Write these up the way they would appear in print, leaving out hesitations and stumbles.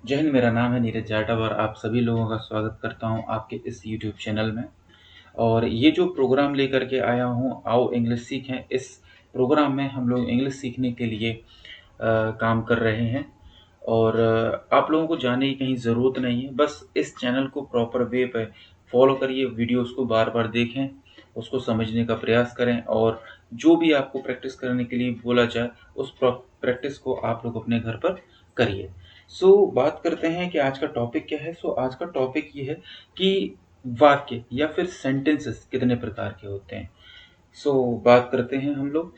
जय हिंद। मेरा नाम है नीरज जाटव और आप सभी लोगों का स्वागत करता हूं आपके इस यूट्यूब चैनल में। और ये जो प्रोग्राम लेकर के आया हूं, आओ इंग्लिश सीखें, इस प्रोग्राम में हम लोग इंग्लिश सीखने के लिए काम कर रहे हैं। और आप लोगों को जाने की कहीं ज़रूरत नहीं है, बस इस चैनल को प्रॉपर वे पे फॉलो करिए, वीडियोस को बार बार देखें, उसको समझने का प्रयास करें और जो भी आपको प्रैक्टिस करने के लिए बोला जाए उस प्रैक्टिस को आप लोग अपने घर पर करिए। बात करते हैं कि आज का टॉपिक क्या है। आज का टॉपिक ये है कि वाक्य या फिर सेंटेंसेस कितने प्रकार के होते हैं। बात करते हैं हम लोग।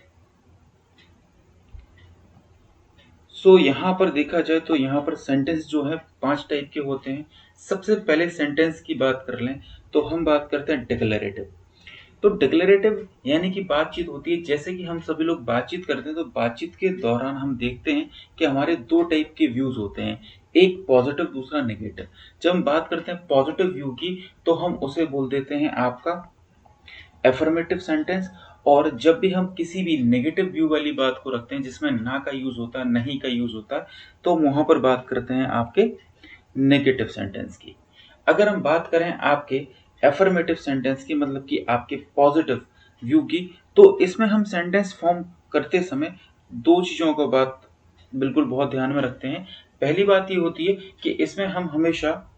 यहाँ पर देखा जाए तो यहाँ पर सेंटेंस जो है 5 टाइप के होते हैं। सबसे पहले सेंटेंस की बात कर लें तो हम बात करते हैं डिक्लेरेटिव। तो डिक्लेरेटिव यानी कि बातचीत होती है। जैसे कि हम सभी लोग बातचीत करते हैं तो बातचीत के दौरान हम देखते हैं कि हमारे 2 टाइप के व्यूज होते हैं, एक पॉजिटिव दूसरा नेगेटिव। जब हम बात करते हैं पॉजिटिव व्यू की तो हम उसे बोल देते हैं आपका एफर्मेटिव सेंटेंस। और जब भी हम किसी भी नेगेटिव व्यू वाली बात को रखते हैं जिसमें ना का यूज होता है, नहीं का यूज होता है, तो वहां पर बात करते हैं आपके नेगेटिव सेंटेंस की। अगर हम बात करें आपके एफर्मेटिव सेंटेंस की, मतलब कि आपके पॉजिटिव व्यू की, तो इसमें हम सेंटेंस फॉर्म करते समय 2 चीजों का बात बिल्कुल बहुत ध्यान में रखते हैं। पहली बात ये होती है कि इसमें हम हमेशा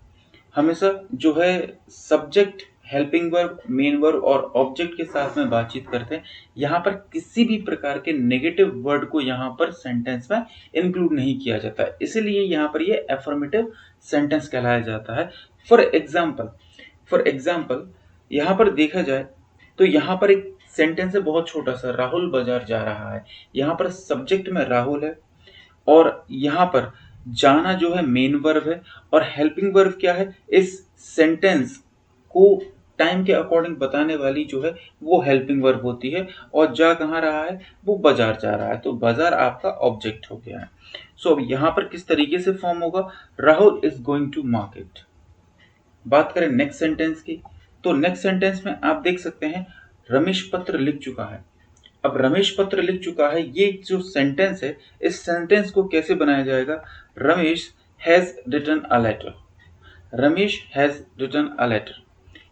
हमेशा जो है subject, helping verb, main verb और ऑब्जेक्ट के साथ में बातचीत करते हैं। यहाँ पर किसी भी प्रकार के नेगेटिव वर्ड को यहाँ पर सेंटेंस में इंक्लूड नहीं किया जाता है, इसीलिए यहाँ पर ये एफर्मेटिव सेंटेंस कहलाया जाता है। फॉर एग्जाम्पल यहाँ पर देखा जाए तो यहाँ पर एक सेंटेंस है बहुत छोटा सा, राहुल बाजार जा रहा है। यहाँ पर सब्जेक्ट में राहुल है और यहाँ पर जाना जो है मेन वर्ब है और हेल्पिंग वर्ब क्या है, इस सेंटेंस को टाइम के अकॉर्डिंग बताने वाली जो है वो हेल्पिंग वर्ब होती है। और जा कहाँ रहा है, वो बाजार जा रहा है, तो बाजार आपका ऑब्जेक्ट हो गया है। अब यहाँ पर किस तरीके से फॉर्म होगा, Rahul is going to market. बात करें नेक्स्ट सेंटेंस की, तो नेक्स्ट सेंटेंस में आप देख सकते हैं रमेश पत्र लिख चुका है। अब रमेश पत्र लिख चुका है, ये जो सेंटेंस है, इस सेंटेंस को कैसे बनाया जाएगा, Ramesh has written a letter. Ramesh has written a letter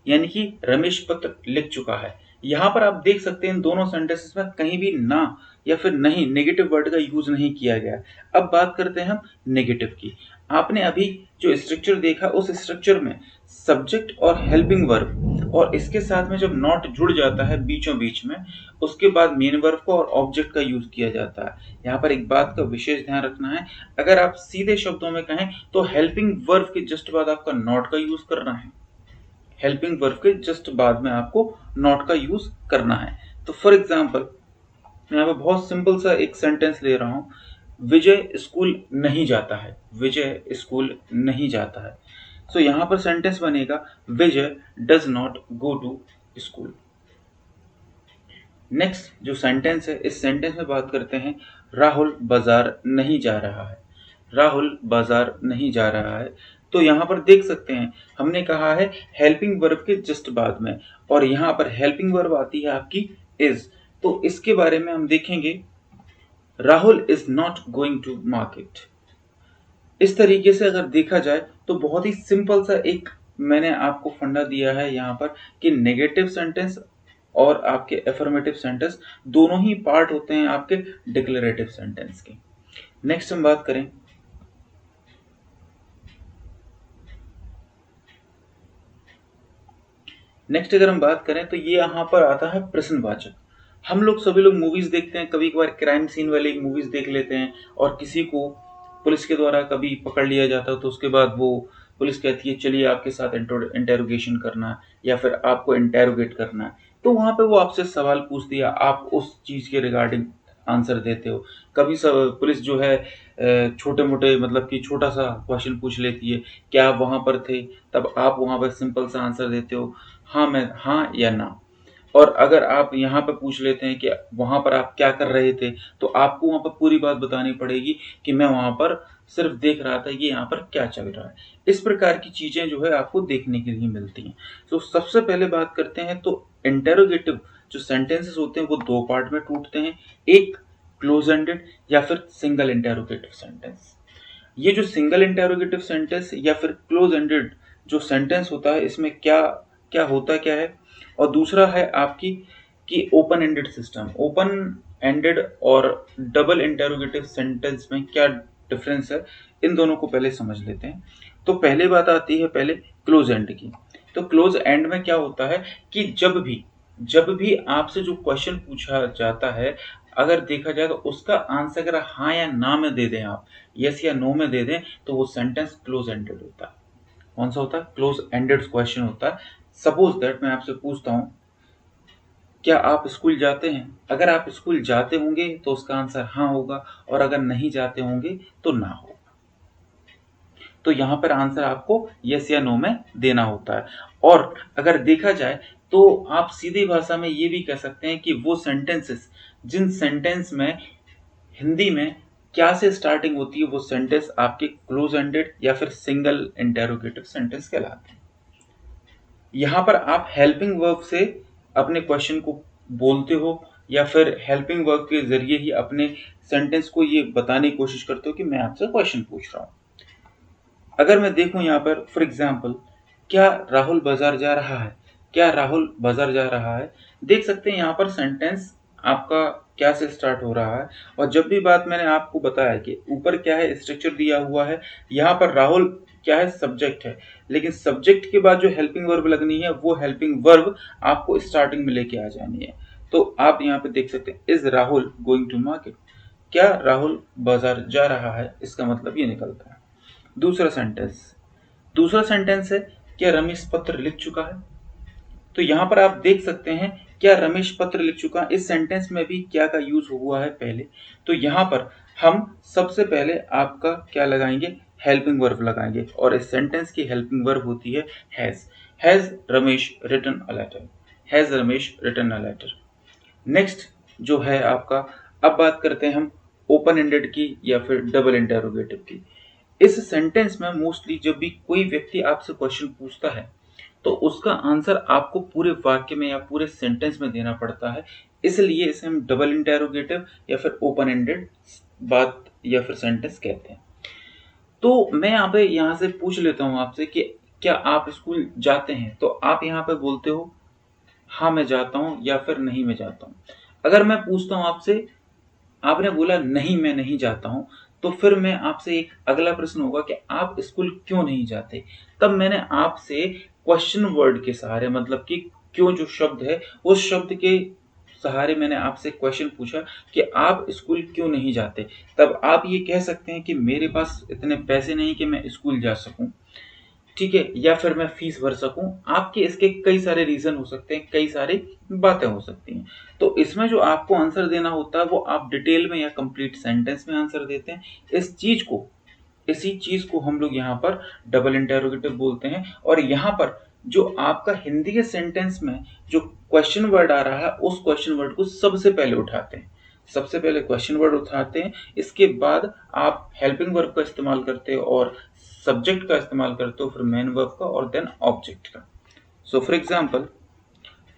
यानी कि रमेश पत्र लिख चुका है। यहां पर आप देख सकते हैं इन दोनों सेंटेंसेस में कहीं भी ना या फिर नहीं नेगेटिव वर्ड का यूज नहीं किया गया। अब बात करते हैं हम नेगेटिव की। आपने अभी जो स्ट्रक्चर देखा उस स्ट्रक्चर में सब्जेक्ट और हेल्पिंग वर्ब और इसके साथ में जब नॉट जुड़ जाता है बीचों बीच में, उसके बाद मेन वर्ब को और ऑब्जेक्ट का यूज किया जाता है। यहाँ पर एक बात का विशेष ध्यान रखना है, अगर आप सीधे शब्दों में कहें तो हेल्पिंग वर्ब के जस्ट बाद आपका नॉट का यूज करना है। हेल्पिंग वर्ब के जस्ट बाद में आपको नॉट का यूज करना है। तो फॉर एग्जाम्पल मैं यहाँ पे बहुत सिंपल सा एक सेंटेंस ले रहा हूं, विजय स्कूल नहीं जाता है। विजय स्कूल नहीं जाता है। यहाँ पर सेंटेंस बनेगा Vijay does not go to school. Next जो सेंटेंस है, इस सेंटेंस में बात करते हैं राहुल बाजार नहीं जा रहा है। राहुल बाजार नहीं जा रहा है। तो यहाँ पर देख सकते हैं हमने कहा है हेल्पिंग वर्ब के जस्ट बाद में, और यहाँ पर हेल्पिंग वर्ब आती है आपकी इज। तो इसके बारे में हम देखेंगे, Rahul is not going to market. इस तरीके से अगर देखा जाए तो बहुत ही सिंपल सा एक मैंने आपको फंडा दिया है यहाँ पर कि नेगेटिव सेंटेंस और आपके एफर्मेटिव सेंटेंस दोनों ही पार्ट होते हैं आपके डिक्लेरेटिव सेंटेंस के। नेक्स्ट हम बात करें, नेक्स्ट अगर हम बात करें तो ये यहाँ पर आता है प्रश्नवाचक। हम लोग सभी लोग मूवीज देखते हैं, कभी कभार क्राइम सीन वाली मूवीज देख लेते हैं और किसी को पुलिस के द्वारा कभी पकड़ लिया जाता है तो उसके बाद वो पुलिस कहती है चलिए आपके साथ इंटेरोगेशन करना है या फिर आपको इंटेरोगेट करना है। तो वहां पे वो आपसे सवाल पूछती है, आप उस चीज के रिगार्डिंग आंसर देते हो। कभी सब पुलिस जो है छोटे मोटे मतलब कि छोटा सा क्वेश्चन पूछ लेती है, क्या आप वहां पर थे, तब आप वहां पर सिंपल सा आंसर देते हो, हाँ या ना। और अगर आप यहाँ पे पूछ लेते हैं कि वहां पर आप क्या कर रहे थे, तो आपको वहां पर पूरी बात बतानी पड़ेगी कि मैं वहां पर सिर्फ देख रहा था, ये यहाँ पर क्या चल रहा है। इस प्रकार की चीजें जो है आपको देखने के लिए मिलती हैं। सबसे पहले बात करते हैं तो इंटेरोगेटिव जो सेंटेंसेस होते हैं वो 2 पार्ट में टूटते हैं, एक क्लोज एंडेड या फिर सिंगल इंटेरोगेटिव सेंटेंस। ये जो सिंगल इंटेरोगेटिव सेंटेंस या फिर क्लोज एंडेड जो सेंटेंस होता है, इसमें क्या क्या होता क्या है, और दूसरा है आपकी कि open ended system. Open ended और डबल इंटेरोगेटिव सेंटेंस में क्या डिफरेंस है, इन दोनों को पहले समझ लेते हैं। तो पहले बात आती है पहले क्लोज एंड की। तो क्लोज एंड में क्या होता है कि जब भी आपसे जो क्वेश्चन पूछा जाता है, अगर देखा जाए तो उसका आंसर अगर हाँ या ना में दे दें, आप यस या नो में दे दें, तो वो सेंटेंस क्लोज एंडेड होता है। कौन सा होता है? क्लोज एंडेड क्वेश्चन होता है। सपोज दैट मैं आपसे पूछता हूं, क्या आप स्कूल जाते हैं? अगर आप स्कूल जाते होंगे तो उसका आंसर हाँ होगा, और अगर नहीं जाते होंगे तो ना होगा। तो यहाँ पर आंसर आपको यस या नो में देना होता है। और अगर देखा जाए तो आप सीधी भाषा में ये भी कह सकते हैं कि वो सेंटेंसेस, जिन सेंटेंस में हिंदी में क्या से स्टार्टिंग होती है, वो सेंटेंस आपके क्लोज एंडेड या फिर सिंगल इंटेरोगेटिव सेंटेंस कहलाते हैं। यहाँ पर आप हेल्पिंग वर्ब से अपने क्वेश्चन को बोलते हो, या फिर हेल्पिंग वर्ब के जरिए ही अपने सेंटेंस को ये बताने की कोशिश करते हो कि मैं आपसे क्वेश्चन पूछ रहा हूँ। अगर मैं देखूं यहाँ पर फॉर एग्जाम्पल, क्या राहुल बाजार जा रहा है? क्या राहुल बाजार जा रहा है? देख सकते हैं यहाँ पर सेंटेंस आपका क्या से स्टार्ट हो रहा है। और जब भी बात मैंने आपको बताया कि ऊपर क्या है, स्ट्रक्चर दिया हुआ है, यहाँ पर राहुल क्या है, सब्जेक्ट है, लेकिन सब्जेक्ट के बाद जो हेल्पिंग वर्ब लगनी है, वो हेल्पिंग वर्ब आपको स्टार्टिंग में लेके आ जानी है। तो आप यहाँ पे देख सकते हैं, is Rahul going to market? क्या राहुल बाजार जा रहा है, इसका मतलब ये निकलता है। दूसरा सेंटेंस है, क्या रमेश पत्र लिख चुका है? तो यहां पर आप देख सकते हैं, क्या रमेश पत्र लिख चुका है, इस सेंटेंस में भी क्या का यूज हुआ है पहले। तो यहां पर हम सबसे पहले आपका क्या लगाएंगे, हेल्पिंग वर्ब लगाएंगे, और इस सेंटेंस की हेल्पिंग वर्ब होती है has. Has Ramesh written a letter? Has Ramesh written a letter. Next जो है आपका, अब बात करते हैं हम ओपन एंडेड की या फिर डबल इंटेरोगेटिव की। इस सेंटेंस में मोस्टली जब भी कोई व्यक्ति आपसे क्वेश्चन पूछता है, तो उसका आंसर आपको पूरे वाक्य में या पूरे सेंटेंस में देना पड़ता है। इसलिए इसे हम डबल इंटेरोगेटिव या फिर ओपन एंडेड बात या फिर सेंटेंस कहते हैं। तो मैं यहाँ से पूछ लेता हूँ आपसे कि क्या आप स्कूल जाते हैं? तो आप यहाँ पे बोलते हो हाँ मैं जाता हूँ या फिर नहीं मैं जाता हूँ। अगर मैं पूछता हूँ आपसे, आपने बोला नहीं मैं नहीं जाता हूँ, तो फिर मैं आपसे एक अगला प्रश्न होगा कि आप स्कूल क्यों नहीं जाते? तब मैंने आपसे क्वेश्चन वर्ड के सहारे, मतलब कि क्यों जो शब्द है, उस शब्द के सहारे मैंने आपसे क्वेश्चन पूछा कि आप स्कूल क्यों नहीं जाते। तब आप ये कह सकते हैं कि मेरे पास इतने पैसे नहीं कि मैं स्कूल जा सकूं, ठीक है, या फिर मैं फीस भर सकूं। आपके इसके कई सारे रीजन हो सकते हैं, कई सारी बातें हो सकती हैं। तो इसमें जो आपको आंसर देना होता है, वो आप डिटेल में या कंप्लीट सेंटेंस में आंसर देते हैं। इसी चीज को हम लोग यहाँ पर डबल इंटेरोगेटिव बोलते हैं। और यहाँ पर जो आपका हिंदी के सेंटेंस में जो क्वेश्चन वर्ड आ रहा है, उस क्वेश्चन वर्ड को सबसे पहले उठाते हैं। सबसे पहले क्वेश्चन वर्ड उठाते हैं, इसके बाद आप हेल्पिंग वर्ब का इस्तेमाल करते हो और सब्जेक्ट का इस्तेमाल करते हो, फिर मेन वर्ब का और देन ऑब्जेक्ट का। सो फॉर एग्जाम्पल,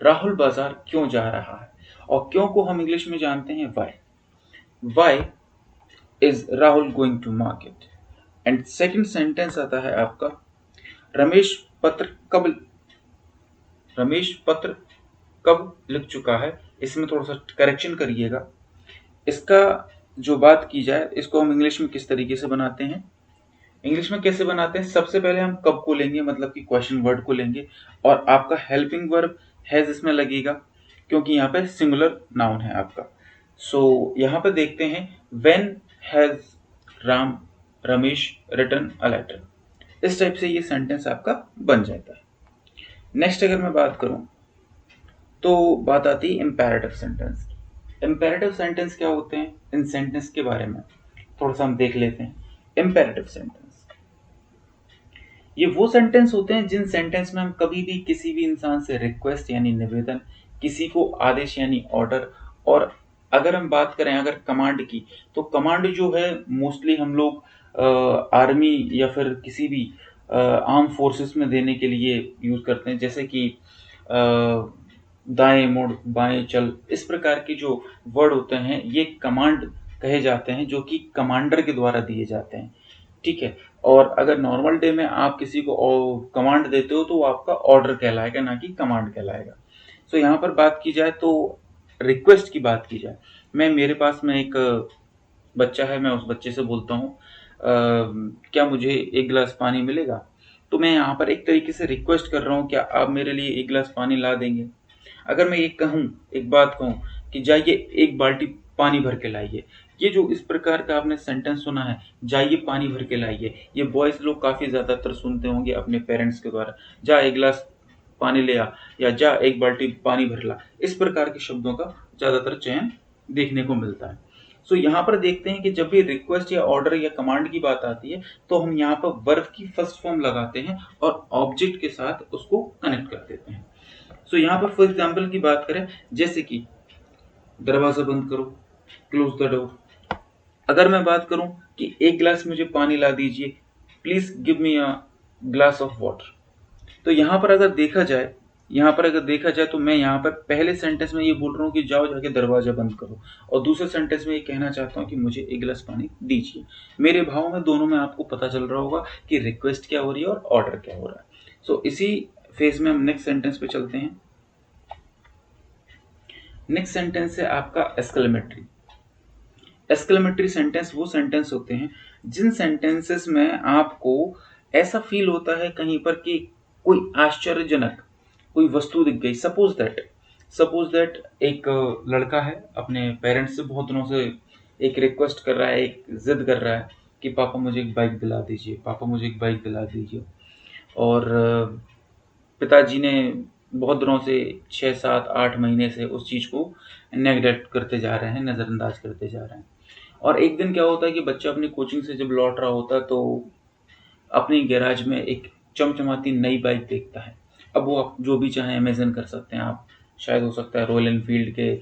राहुल बाजार क्यों जा रहा है? और क्यों को हम इंग्लिश में जानते हैं why. Why is Rahul going to market? And second sentence आता है आपका, रमेश पत्र कब रमेश पत्र कब लिख चुका है? इसमें थोड़ा सा करेक्शन करिएगा। इसका जो बात की जाए, इसको हम इंग्लिश में किस तरीके से बनाते हैं, इंग्लिश में कैसे बनाते हैं, सबसे पहले हम कब को लेंगे, मतलब कि क्वेश्चन वर्ड को लेंगे, और आपका हेल्पिंग वर्ब हैज इसमें लगेगा, क्योंकि यहाँ पे सिंगुलर नाउन है आपका। सो यहाँ पे देखते हैं, when has Ram Ramesh written a letter. इस टाइप से ये सेंटेंस आपका बन जाता है। नेक्स्ट अगर मैं बात करूं, तो बात आती है इंपेरेटिव सेंटेंस की। इंपेरेटिव सेंटेंस क्या होते हैं, इन सेंटेंस के बारे में थोड़ा सा हम देख लेते हैं। इंपेरेटिव सेंटेंस ये वो सेंटेंस होते हैं जिन सेंटेंस में हम कभी भी किसी भी इंसान से रिक्वेस्ट यानी निवेदन, किसी को आदेश यानी ऑर्डर, और अगर हम बात करें अगर कमांड की, तो कमांड जो है मोस्टली हम लोग आर्मी या फिर किसी भी आर्म फोर्सेस में देने के लिए यूज करते हैं, जैसे कि दाएं मुड़ बाएं चल, इस प्रकार के जो वर्ड होते हैं ये कमांड कहे जाते हैं, जो कि कमांडर के द्वारा दिए जाते हैं। ठीक है? और अगर नॉर्मल डे में आप किसी को कमांड देते हो तो वो आपका ऑर्डर कहलाएगा, ना कि कमांड कहलाएगा। सो यहाँ पर बात की जाए तो रिक्वेस्ट की बात की जाए, मेरे पास में एक बच्चा है, मैं उस बच्चे से बोलता हूँ क्या मुझे 1 गिलास पानी मिलेगा? तो मैं यहाँ पर एक तरीके से रिक्वेस्ट कर रहा हूँ, क्या आप मेरे लिए 1 गिलास पानी ला देंगे? अगर मैं ये कहूँ, एक बात कहूँ कि जाइए 1 बाल्टी पानी भर के लाइए, ये जो इस प्रकार का आपने सेंटेंस सुना है, जाइए पानी भर के लाइए, ये बॉयज़ लोग काफ़ी ज़्यादातर सुनते होंगे अपने पेरेंट्स के द्वारा। जा 1 गिलास पानी ले आ, या जा 1 बाल्टी पानी भर ला। इस प्रकार के शब्दों का ज़्यादातर चयन देखने को मिलता है। सो यहाँ पर देखते हैं कि जब भी रिक्वेस्ट या ऑर्डर या कमांड की बात आती है, तो हम यहाँ पर वर्ब की फर्स्ट फॉर्म लगाते हैं और ऑब्जेक्ट के साथ उसको कनेक्ट कर देते हैं। सो यहाँ पर फॉर एग्जाम्पल की बात करें, जैसे कि दरवाजा बंद करो, क्लोज द डोर। अगर मैं बात करूं कि 1 गिलास मुझे पानी ला दीजिए, please give me a glass of water. तो यहाँ पर अगर देखा जाए तो मैं यहाँ पर पहले सेंटेंस में ये बोल रहा हूँ कि जाओ जाके दरवाजा बंद करो, और दूसरे सेंटेंस में ये कहना चाहता हूँ कि मुझे 1 गिलास पानी दीजिए। मेरे भाव में दोनों में आपको पता चल रहा होगा कि रिक्वेस्ट क्या हो रही है और ऑर्डर क्या हो रहा है। सो इसी फेज में हम नेक्स्ट सेंटेंस पे चलते हैं। नेक्स्ट सेंटेंस है आपका एक्सक्लेमेटरी। एक्सक्लेमेटरी सेंटेंस वो सेंटेंस होते हैं जिन सेंटेंसेस में आपको ऐसा फील होता है कहीं पर कि कोई आश्चर्यजनक कोई वस्तु दिख गई। सपोज दैट एक लड़का है, अपने पेरेंट्स से बहुत दिनों से एक रिक्वेस्ट कर रहा है, एक जिद कर रहा है कि पापा मुझे एक बाइक दिला दीजिए, पापा मुझे एक बाइक दिला दीजिए। और पिताजी ने बहुत दिनों से 6, 7, 8 महीने से उस चीज़ को नेग्लेक्ट करते जा रहे हैं, नज़रअंदाज करते जा रहे हैं। और एक दिन क्या होता है कि बच्चा अपनी कोचिंग से जब लौट रहा होता है तो अपनी गैराज में एक चमचमाती नई बाइक देखता है। अब वो आप जो भी चाहें इमेजिन कर सकते हैं आप, शायद हो सकता है रॉयल एनफील्ड के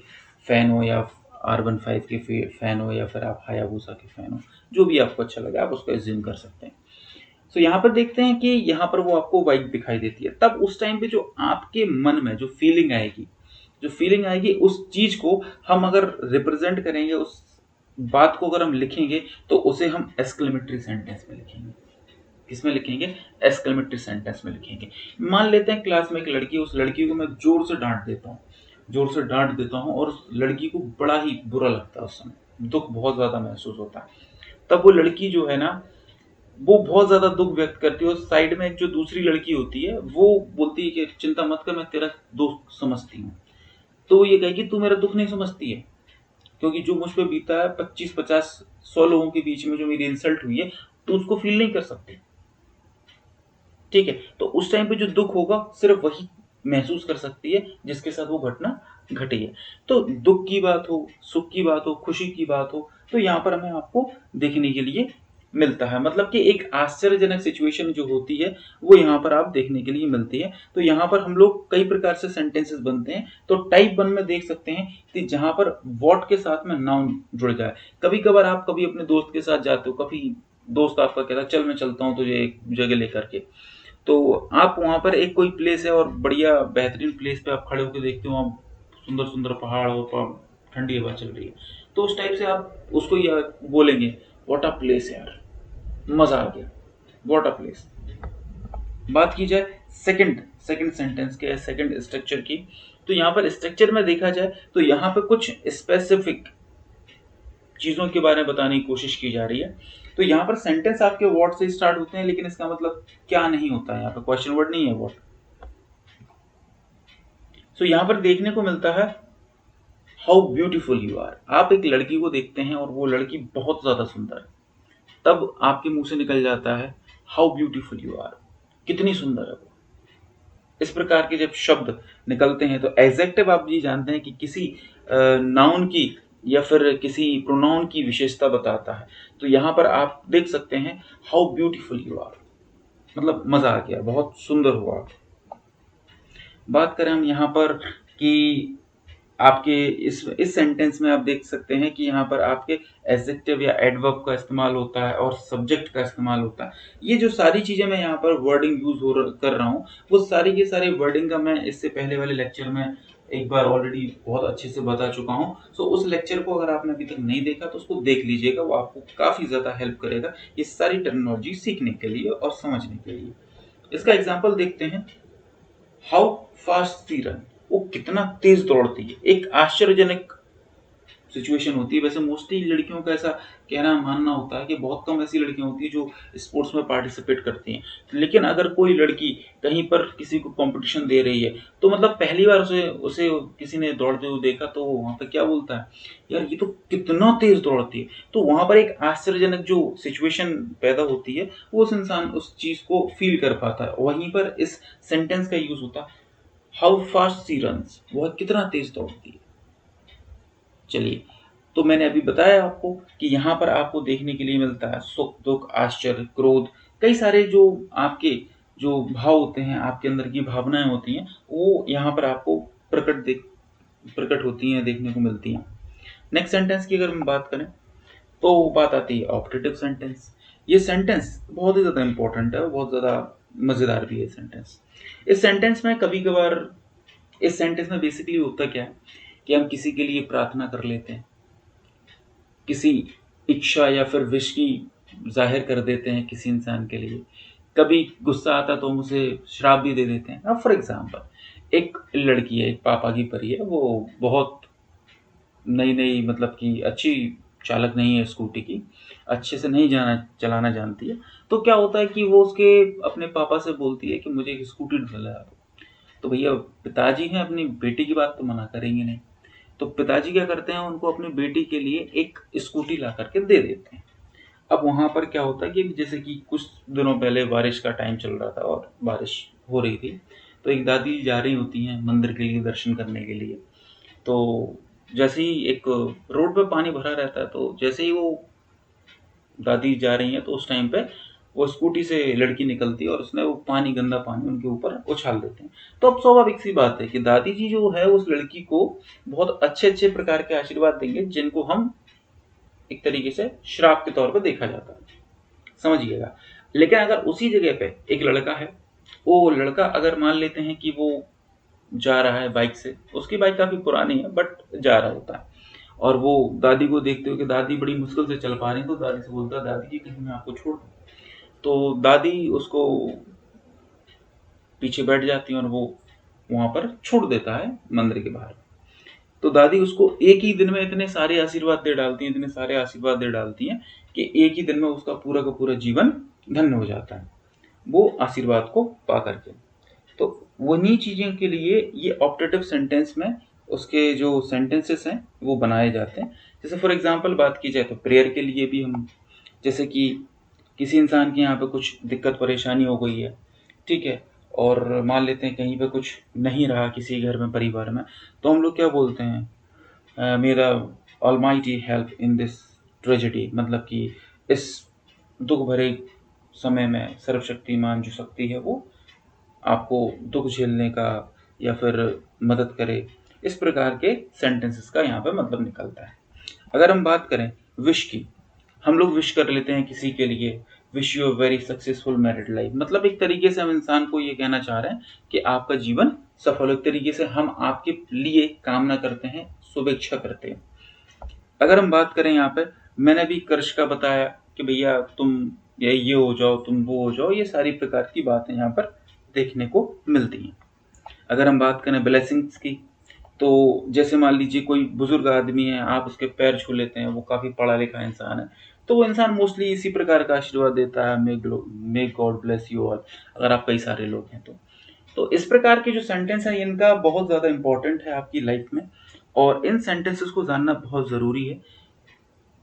फ़ैन हो, या R15 के फ़ैन हो, या फिर आप हायाबुसा के फ़ैन हो, जो भी आपको अच्छा लगे आप उसको एज्यूम कर सकते हैं। सो यहाँ पर देखते हैं कि यहाँ पर वो आपको बाइक दिखाई देती है। तब उस टाइम पे जो आपके मन में जो फीलिंग आएगी उस चीज़ को हम अगर रिप्रेजेंट करेंगे, उस बात को अगर हम लिखेंगे, तो उसे हम एक्सक्लेमेटरी सेंटेंस में लिखेंगे। किसमें लिखेंगे? एक्सक्लेमेटरी सेंटेंस में लिखेंगे। मान लेते हैं क्लास में एक लड़की, उस लड़की को मैं ज़ोर से डाँट देता हूँ और उस लड़की को बड़ा ही बुरा लगता है, उस समय दुःख बहुत ज़्यादा महसूस होता है। तब वो लड़की जो है ना, वो बहुत ज़्यादा दुःख व्यक्त करती है, और साइड में एक जो दूसरी लड़की होती है वो बोलती है कि चिंता मत कर, मैं तेरा दोस्त समझती हूँ। तो वो ये कहेगी तू मेरा दुःख नहीं समझती है, क्योंकि जो मुझ पे बीता है 25, 50, 100 लोगों के बीच में जो मेरी इंसल्ट हुई है, तू उसको फील नहीं कर सकती। ठीक है? तो उस टाइम पे जो दुःख होगा सिर्फ वही महसूस कर सकती है जिसके साथ वो घटना घटी है। तो दुःख की बात हो, सुख की बात हो, खुशी की बात हो, तो यहाँ पर हमें आपको देखने के लिए मिलता है। मतलब कि एक आश्चर्यजनक सिचुएशन जो होती है वो यहाँ पर आप देखने के लिए मिलती है। तो यहाँ पर हम लोग कई प्रकार से सेंटेंसेस बनते हैं। तो टाइप 1 में देख सकते हैं कि जहाँ पर व्हाट के साथ में नाउन जुड़ जाए। कभी-कभार आप कभी अपने दोस्त के साथ जाते हो, कभी दोस्त आपका कहता है चल मैं चलता हूँ तुझे एक जगह लेकर के। तो आप वहाँ पर एक कोई प्लेस है और बढ़िया बेहतरीन प्लेस पे आप खड़े होकर देखते हो, वहाँ सुंदर-सुंदर पहाड़ और ठंडी हवा चल रही है। तो उस टाइप से आप उसको या बोलेंगे व्हाट अ प्लेस यार, मज़ा आ गया, व्हाट अ प्लेस। बात की जाए सेकंड सेंटेंस के, सेकंड स्ट्रक्चर की, तो यहाँ पर स्ट्रक्चर में देखा जाए तो यहाँ पे कुछ स्पेसिफिक चीज़ों के बारे में बताने की कोशिश की जा रही है। तो यहाँ पर सेंटेंस आपके व्हाट से स्टार्ट होते हैं, लेकिन इसका मतलब क्या नहीं होता है, यहाँ पे क्वेश्चन वर्ड नहीं है व्हाट। सो यहाँ पर देखने को मिलता है हाउ ब्यूटीफुल यू आर। आप एक लड़की को देखते हैं और वो लड़की बहुत ज़्यादा सुंदर है, तब आपके मुंह से निकल जाता है हाउ ब्यूटीफुल यू आर, कितनी सुंदर है वो। इस प्रकार के जब शब्द निकलते हैं तो एडजेक्टिव आप ये जानते हैं कि किसी नाउन की या फिर किसी प्रोनाउन की विशेषता बताता है। तो यहाँ पर आप देख सकते हैं हाउ ब्यूटीफुल यू आर, मतलब मज़ा आ गया, बहुत सुंदर हुआ। बात करें हम यहाँ पर कि आपके इस सेंटेंस में आप देख सकते हैं कि यहाँ पर आपके एडजेक्टिव या एडवर्ब का इस्तेमाल होता है और सब्जेक्ट का इस्तेमाल होता है। ये जो सारी चीज़ें मैं यहाँ पर वर्डिंग यूज़ कर रहा हूँ, वो सारी के सारे वर्डिंग का मैं इससे पहले वाले लेक्चर में एक बार ऑलरेडी बहुत अच्छे से बता चुका हूँ। सो उस लेक्चर को अगर आपने अभी तक नहीं देखा तो उसको देख लीजिएगा, वो आपको काफ़ी ज़्यादा हेल्प करेगा ये सारी टर्मिनोलॉजी सीखने के लिए और समझने के लिए। इसका एग्जाम्पल देखते हैं, हाउ फास्ट सी रन, वो कितना तेज दौड़ती है। एक आश्चर्यजनक सिचुएशन होती है। वैसे मोस्टली लड़कियों का ऐसा कहना मानना होता है कि बहुत कम ऐसी लड़कियां होती हैं जो स्पोर्ट्स में पार्टिसिपेट करती हैं, लेकिन अगर कोई लड़की कहीं पर किसी को कंपटीशन दे रही है तो मतलब पहली बार उसे उसे किसी ने दौड़ते हुए देखा तो वहां पर क्या बोलता है, यार ये तो कितना तेज दौड़ती है। तो वहां पर एक आश्चर्यजनक जो सिचुएशन पैदा होती है वो उस इंसान उस चीज को फील कर पाता है। वहीं पर इस सेंटेंस का यूज होता है, हाउ फास्ट सी रन्स, वह कितना तेज दौड़ती है। चलिए, तो मैंने अभी बताया आपको कि यहाँ पर आपको देखने के लिए मिलता है सुख, दुख, आश्चर्य, क्रोध, कई सारे जो आपके जो भाव होते हैं, आपके अंदर की भावनाएं होती हैं, वो यहाँ पर आपको प्रकट होती हैं, देखने को मिलती हैं। नेक्स्ट सेंटेंस की अगर हम बात करें तो बात आती है ऑप्टेटिव सेंटेंस। ये सेंटेंस बहुत ही ज़्यादा इंपॉर्टेंट है, बहुत ज़्यादा मज़ेदार भी है सेंटेंस। इस सेंटेंस में कभी कभार इस सेंटेंस में बेसिकली होता क्या है कि हम किसी के लिए प्रार्थना कर लेते हैं, किसी इच्छा या फिर विश की जाहिर कर देते हैं किसी इंसान के लिए। कभी गुस्सा आता तो हम उसे श्राप भी दे देते हैं। अब फॉर एग्जाम्पल एक लड़की है, एक पापा की परी है, वो बहुत नई नई मतलब कि अच्छी चालक नहीं है स्कूटी की, अच्छे से नहीं चलाना जानती है। तो क्या होता है कि वो उसके अपने पापा से बोलती है कि मुझे एक स्कूटी दिला दो। तो भैया पिताजी हैं, अपनी बेटी की बात तो मना करेंगे नहीं। तो पिताजी क्या करते हैं, उनको अपनी बेटी के लिए एक स्कूटी ला करके दे देते हैं। अब वहाँ पर क्या होता है कि जैसे कि कुछ दिनों पहले बारिश का टाइम चल रहा था और बारिश हो रही थी, तो एक दादी जा रही होती हैं मंदिर के लिए दर्शन करने के लिए। तो जैसे ही एक रोड पे पानी भरा रहता है, तो जैसे ही वो दादी जा रही हैं तो उस टाइम पे वो स्कूटी से लड़की निकलती है और उसने वो पानी, गंदा पानी उनके ऊपर उछाल देते हैं। तो अब स्वाभाविक सी बात है कि दादी जी जो है उस लड़की को बहुत अच्छे अच्छे प्रकार के आशीर्वाद देंगे, जिनको हम एक तरीके से श्राप के तौर पर देखा जाता है, समझिएगा। लेकिन अगर उसी जगह पे एक लड़का है, वो लड़का अगर मान लेते हैं कि वो जा रहा है बाइक से, उसकी बाइक काफी पुरानी है बट जा रहा होता है, और वो दादी को देखते हुए कि दादी बड़ी मुश्किल से चल पा रही है, तो दादी से बोलता है, दादी जी कहीं मैं आपको छोड़ दूं। तो दादी उसको पीछे बैठ जाती है और वो वहां पर छोड़ देता है मंदिर के बाहर। तो दादी उसको एक ही दिन में इतने सारे आशीर्वाद दे डालती हैं, इतने सारे आशीर्वाद दे डालती हैं कि एक ही दिन में उसका पूरा का पूरा जीवन धन्य हो जाता है वो आशीर्वाद को पा करके। तो वही चीजें के लिए ये ऑप्टेटिव सेंटेंस में उसके जो सेंटेंसेस हैं वो बनाए जाते हैं। जैसे फॉर एग्जांपल बात की जाए तो प्रेयर के लिए भी हम, जैसे कि किसी इंसान के यहाँ पे कुछ दिक्कत परेशानी हो गई है, ठीक है, और मान लेते हैं कहीं पे कुछ नहीं रहा किसी घर में, परिवार में, तो हम लोग क्या बोलते हैं, मेरा almighty help in this tragedy, मतलब कि इस दुख भरे समय में सर्वशक्तिमान जो शक्ति है वो आपको दुख झेलने का या फिर मदद करे। इस प्रकार के सेंटेंसेस का यहाँ पे मतलब निकलता है। अगर हम बात करें विश की, हम लोग विश कर लेते हैं किसी के लिए, wish you a very successful married life, मतलब एक तरीके से हम इंसान को ये कहना चाह रहे हैं कि आपका जीवन सफल हो। एक तरीके से हम आपके लिए कामना करते हैं, शुभेच्छा करते हैं। अगर हम बात करें यहाँ पे, मैंने भी कर्ज का बताया कि भैया तुम ये हो जाओ, तुम वो हो जाओ, ये सारी प्रकार की बातें यहाँ पर देखने को मिलती हैं। अगर हम बात करें ब्लेसिंग्स की, तो जैसे मान लीजिए कोई बुजुर्ग आदमी है, आप उसके पैर छू लेते हैं, वो काफी पढ़ा लिखा इंसान है, तो वो इंसान मोस्टली इसी प्रकार का आशीर्वाद देता है, may God bless you all, अगर आप कई सारे लोग हैं तो इस प्रकार के जो सेंटेंस है इनका बहुत ज्यादा इंपॉर्टेंट है आपकी लाइफ में, और इन सेंटेंसेस को जानना बहुत जरूरी है।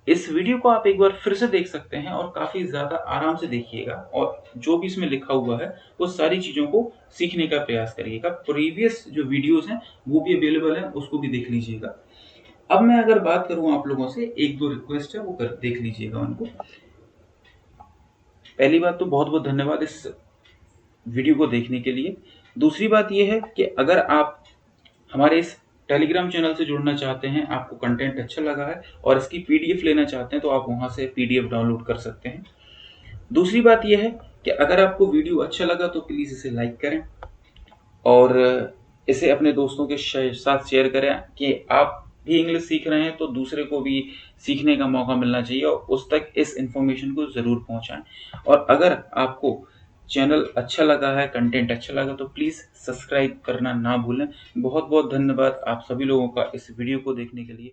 इस वीडियो को आप एक बार फिर से देख सकते हैं और काफी ज्यादा आराम से देखिएगा, और जो भी इसमें लिखा हुआ है वो सारी चीजों को सीखने का प्रयास करिएगा। प्रीवियस जो वीडियोस हैं वो भी अवेलेबल है, उसको भी देख लीजिएगा। अब मैं अगर बात करूं आप लोगों से, एक दो रिक्वेस्ट है वो देख लीजिएगा उनको। पहली बात तो बहुत बहुत धन्यवाद इस वीडियो को देखने के लिए। दूसरी बात यह है कि अगर आप हमारे इस टेलीग्राम चैनल से जुड़ना चाहते हैं, आपको कंटेंट अच्छा लगा है और इसकी पीडीएफ लेना चाहते हैं, तो आप वहां से पीडीएफ डाउनलोड कर सकते हैं। दूसरी बात यह है कि अगर आपको वीडियो अच्छा लगा तो प्लीज़ इसे लाइक करें, और इसे अपने दोस्तों के साथ शेयर करें कि आप भी इंग्लिश सीख रहे हैं तो दूसरे को भी सीखने का मौका मिलना चाहिए और उस तक इस इन्फॉर्मेशन को ज़रूर पहुँचाएँ। और अगर आपको चैनल अच्छा लगा है, कंटेंट अच्छा लगा तो प्लीज़ सब्सक्राइब करना ना भूलें। बहुत-बहुत धन्यवाद आप सभी लोगों का इस वीडियो को देखने के लिए।